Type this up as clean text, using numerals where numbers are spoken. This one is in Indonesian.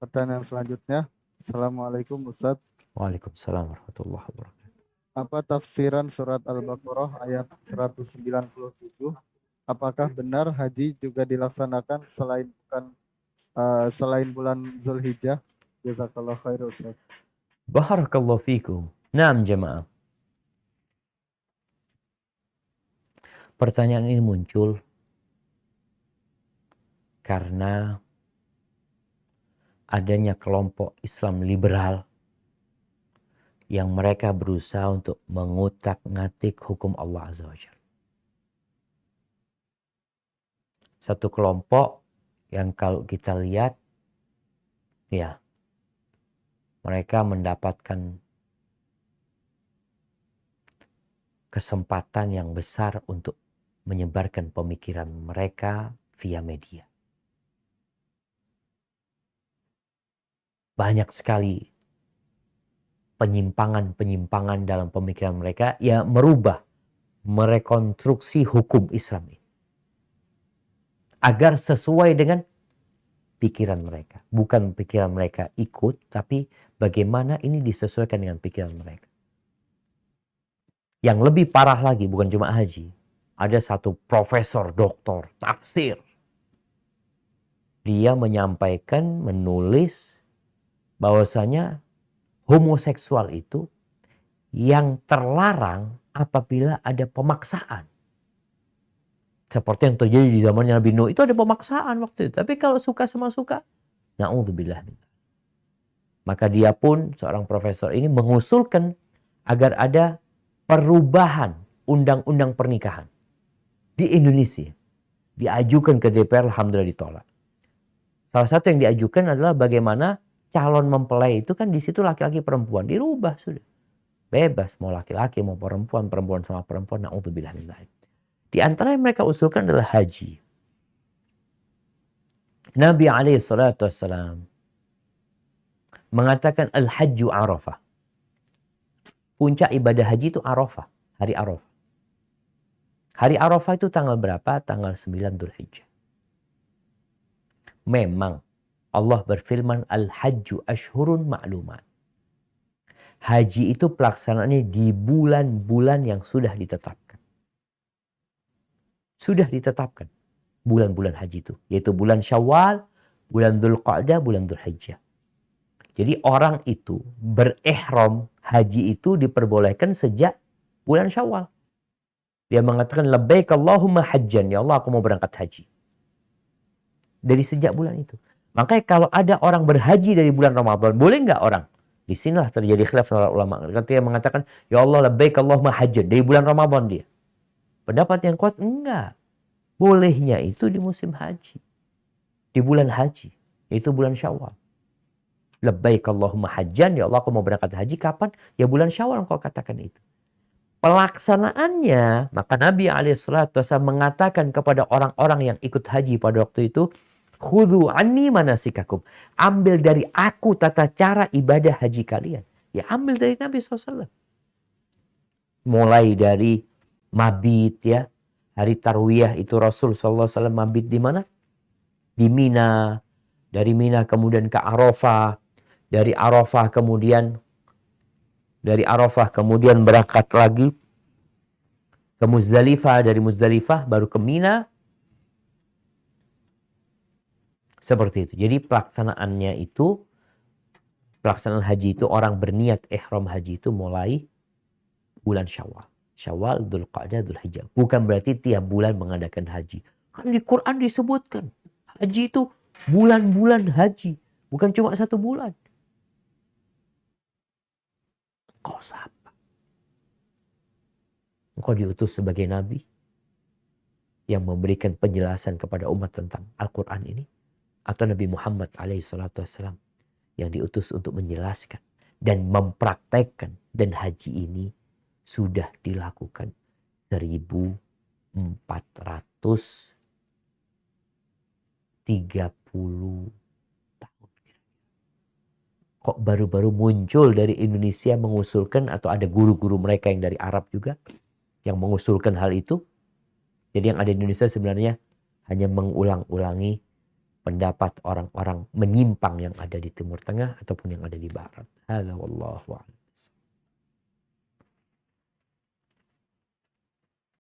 Pertanyaan selanjutnya. Assalamualaikum Ustaz. Waalaikumsalam warahmatullahi wabarakatuh. Apa tafsiran surat Al-Baqarah ayat 197? Apakah benar haji juga dilaksanakan selain bulan Zulhijjah? Jazakallah khair Ustaz. Barakallahu fikum. Naam jemaah. Pertanyaan ini muncul karena adanya kelompok Islam liberal yang mereka berusaha untuk mengutak-ngatik hukum Allah Azza wa Jalla. Satu kelompok yang kalau kita lihat, ya, mereka mendapatkan kesempatan yang besar untuk menyebarkan pemikiran mereka via media. Banyak sekali penyimpangan-penyimpangan dalam pemikiran mereka yang merubah, merekonstruksi hukum Islam ini. Agar sesuai dengan pikiran mereka. Bukan pikiran mereka ikut, tapi bagaimana ini disesuaikan dengan pikiran mereka. Yang lebih parah lagi bukan cuma haji. Ada satu profesor, doktor, tafsir. Dia menyampaikan, menulis bahwasanya homoseksual itu yang terlarang apabila ada pemaksaan. Seperti yang terjadi di zamannya Nabi Nuh, itu ada pemaksaan waktu itu. Tapi kalau suka sama suka, na'udzubillah. Maka dia pun, seorang profesor ini mengusulkan agar ada perubahan undang-undang pernikahan di Indonesia. Diajukan ke DPR, alhamdulillah ditolak. Salah satu yang diajukan adalah bagaimana calon mempelai itu kan di situ laki-laki perempuan, dirubah sudah. Bebas mau laki-laki mau perempuan, perempuan sama perempuan, na'udzubillah min dzalik. Di antara yang mereka usulkan adalah haji. Nabi SAW mengatakan al-hajju Arafah. Puncak ibadah haji itu Arafah, hari Arafah. Hari Arafah itu tanggal berapa? Tanggal 9 Dzulhijjah. Memang Allah berfirman al-hajju ashhurun ma'lumat. Haji itu pelaksanaannya di bulan-bulan yang sudah ditetapkan. Sudah ditetapkan bulan-bulan haji itu. Yaitu bulan Syawal, bulan Dzulqa'dah, bulan Dzulhijjah. Jadi orang itu berihram haji itu diperbolehkan sejak bulan Syawal. Dia mengatakan labbaik Allahumma hajjan. Ya Allah aku mau berangkat haji. Dari sejak bulan itu. Makanya kalau ada orang berhaji dari bulan Ramadan, boleh nggak orang? Di sinilah terjadi khilaf para ulama. Ketika mengatakan ya Allah labbaik Allahumma hajjan. Dari bulan Ramadan dia. Pendapat yang kuat enggak. Bolehnya itu di musim haji. Di bulan haji. Itu bulan Syawal. Labbaik Allahumma hajjan. Ya Allah aku mau berangkat haji. Kapan? Ya bulan Syawal engkau katakan itu. Pelaksanaannya, maka Nabi SAW mengatakan kepada orang-orang yang ikut haji pada waktu itu, khudhu anni manasikakum. Ambil dari aku tata cara ibadah haji kalian. Ya ambil dari Nabi SAW. Mulai dari mabit ya. Hari Tarwiyah itu Rasul SAW mabit di mana? Di Mina. Dari Mina kemudian ke Arafah. Dari Arafah kemudian berangkat lagi ke Muzdalifah. Dari Muzdalifah baru ke Mina. Seperti itu. Jadi pelaksanaannya itu, pelaksanaan haji itu orang berniat ihram haji itu mulai bulan Syawal. Syawal, Dzulqa'dah, Dzulhijjah. Bukan berarti tiap bulan mengadakan haji. Kan di Quran disebutkan. Haji itu bulan-bulan haji. Bukan cuma 1 bulan. Engkau siapa? Engkau diutus sebagai nabi yang memberikan penjelasan kepada umat tentang Al-Quran ini. Atau Nabi Muhammad SAW yang diutus untuk menjelaskan dan mempraktekkan. Dan haji ini sudah dilakukan 1430 tahun. Kok baru-baru muncul dari Indonesia mengusulkan, atau ada guru-guru mereka yang dari Arab juga yang mengusulkan hal itu. Jadi yang ada di Indonesia sebenarnya hanya mengulang-ulangi pendapat orang-orang menyimpang yang ada di Timur Tengah ataupun yang ada di Barat. Hadza wallahu a'lam.